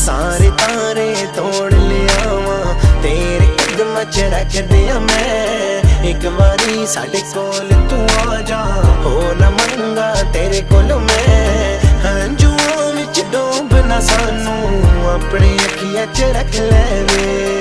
सारे तारे तोड़ लियावां तेरे कदमां च रख दियां मैं। एक बारी साडे कोल तू आ जा, हो ना मंगा तेरे कोल मैं। हंझुआं विच डूब ना सानू अपनी अखियां च रख ले वे।